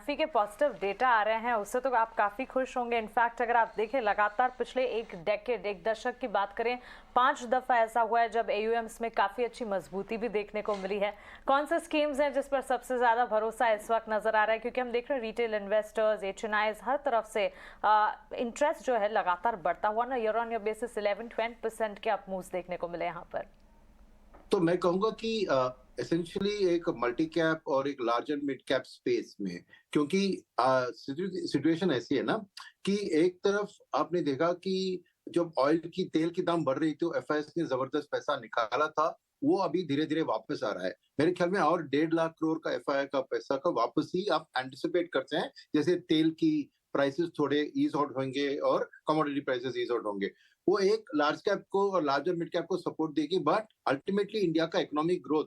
Economy के positive data आ रहे हैं उससे तो आप काफ़ी खुश होंगे। इनफैक्ट अगर आप देखें लगातार पिछले एक दशक की बात करें, 5 दफ़ा ऐसा हुआ है जब एयूएम्स में काफ़ी अच्छी मजबूती भी देखने को मिली है। कौन से स्कीम्स हैं जिस पर सबसे ज़्यादा भरोसा इस वक्त नज़र आ रहा है? क्योंकि हम देख रहे हैं रिटेल इन्वेस्टर्स, एचएनआईज, हर तरफ से इंटरेस्ट जो है लगातार बढ़ता हुआ ना, ईयर ऑन ईयर बेसिस 11-20% के अप मूव्स देखने को मिले यहाँ पर। तो मैं कहूंगा कि एसेंशियली एक मल्टी कैप और एक large and mid cap space में, क्योंकि सिचुएशन ऐसी है ना कि एक तरफ आपने देखा कि जब ऑयल की तेल की दाम बढ़ रही थी तो एफआईएस ने जबरदस्त पैसा निकाला था, वो अभी धीरे धीरे वापस आ रहा है। मेरे ख्याल में और 1.5 लाख करोड़ का एफआई का पैसा का वापस ही आप एंटिसिपेट करते हैं, जैसे तेल की प्राइसेस थोड़े ईज आउट होंगे और कमोडिटी प्राइसेस ईज आउट होंगे। वो एक लार्ज कैप को और लार्जर मिड कैप को सपोर्ट देगी, बट अल्टीमेटली इंडिया का economic growth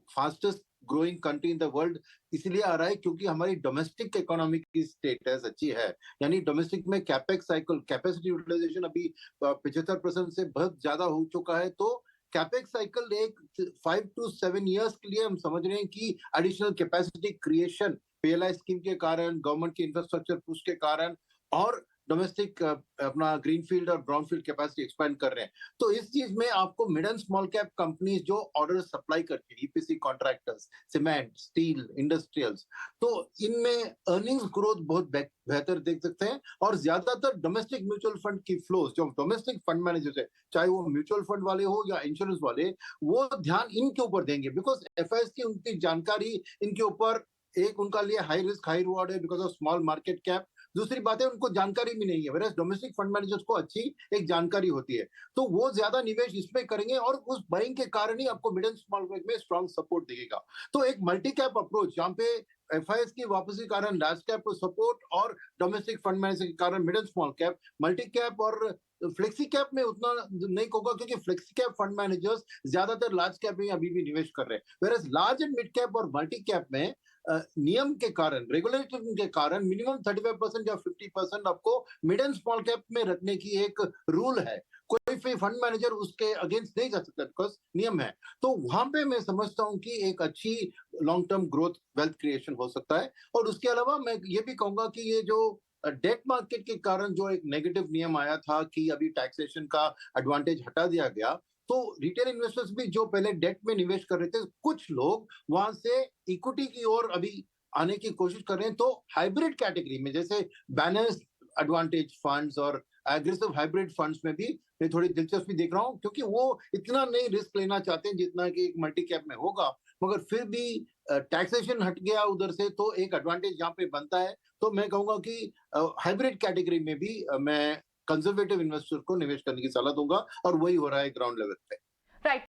fastest growing country in the world इसलिए आ रहा है क्योंकि हमारी डोमेस्टिक इकोनॉमी की स्टेटस अच्छी है। यानी डोमेस्टिक में कैपेक्स साइकिल, कैपेसिटी यूटिलाइजेशन अभी 75% से बहुत ज्यादा हो चुका है। तो कैपेक्स साइकिल एक 5 to 7 ईयर्स के लिए हम समझ रहे हैं कि additional capacity creation PLI scheme के कारण, गवर्नमेंट की इंफ्रास्ट्रक्चर पुश के कारण और डोमेस्टिक अपना ग्रीनफील्ड और ब्राउनफील्ड कैपेसिटी एक्सपेंड कर रहे हैं। तो इस चीज में आपको mid and small cap companies जो ऑर्डर सप्लाई करती है, EPC contractors, cement, steel, industrials, तो इनमें अर्निंग्स ग्रोथ बहुत बेहतर देख सकते हैं। और ज्यादातर डोमेस्टिक म्यूचुअल फंड की फ्लोज, जो डोमेस्टिक फंड मैनेजर्स है, चाहे वो म्यूचुअल फंड वाले हो या इंश्योरेंस वाले, वो ध्यान इनके ऊपर देंगे बिकॉज एफआईएस की उनकी जानकारी इनके ऊपर, एक उनका लिए हाई रिस्क हाई रिवॉर्ड है because of small market cap. दूसरी बात है उनको जानकारी भी नहीं है, वेराज डोमेस्टिक फंड मैनेजर्स को अच्छी एक जानकारी होती है, तो वो ज्यादा निवेश इसमें करेंगे और उस बाइंग के कारण ही आपको मिड एंड स्मॉल कैप में स्ट्रॉन्ग सपोर्ट दिखेगा। तो एक मल्टी कैप अप्रोच जहां पे एफआईएस की वापसी के कारण लार्ज कैप को सपोर्ट और डोमेस्टिक फंड मैनेजर के कारण mid and small cap, multi cap और फ्लेक्सी कैप में उतना नहीं होगा क्योंकि फ्लेक्सी कैप फंड मैनेजर्स ज्यादातर लार्ज कैप में अभी भी निवेश कर रहे हैं, वेराज लार्ज एंड मिड कैप और मल्टी कैप में नियम के कारण, रेगुलेशन के कारण मिनिमम 35% या 50% आपको मिड एंड स्मॉल कैप में रखने की एक रूल है। कोई भी फंड मैनेजर उसके अगेंस्ट नहीं जा सकता बिकॉज नियम है। तो वहां पे मैं समझता हूं कि एक अच्छी long term growth wealth creation हो सकता है। और उसके अलावा मैं ये भी कहूंगा कि ये जो डेट मार्केट के कारण जो एक नेगेटिव नियम आया था कि अभी टैक्सेशन का एडवांटेज हटा दिया गया, तो रिटेल इन्वेस्टर्स भी जो पहले डेट में निवेश कर रहे थे, कुछ लोग वहां से इक्विटी की ओर अभी आने की कोशिश कर रहे हैं। तो हाइब्रिड कैटेगरी में जैसे बैलेंस एडवांटेज फंड्स और एग्रेसिव हाइब्रिड फंड्स में भी मैं थोड़ी दिलचस्पी देख रहा हूं, क्योंकि वो इतना नहीं रिस्क लेना चाहते हैं जितना कि एक मल्टी कैप में होगा, मगर फिर भी टैक्सेशन हट गया उधर से तो एक एडवांटेज यहाँ पे बनता है। तो मैं कहूंगा कि हाइब्रिड कैटेगरी में भी मैं कंजर्वेटिव इन्वेस्टर को निवेश करने की सलाह दूंगा और वही हो रहा है ग्राउंड लेवल पे। राइट।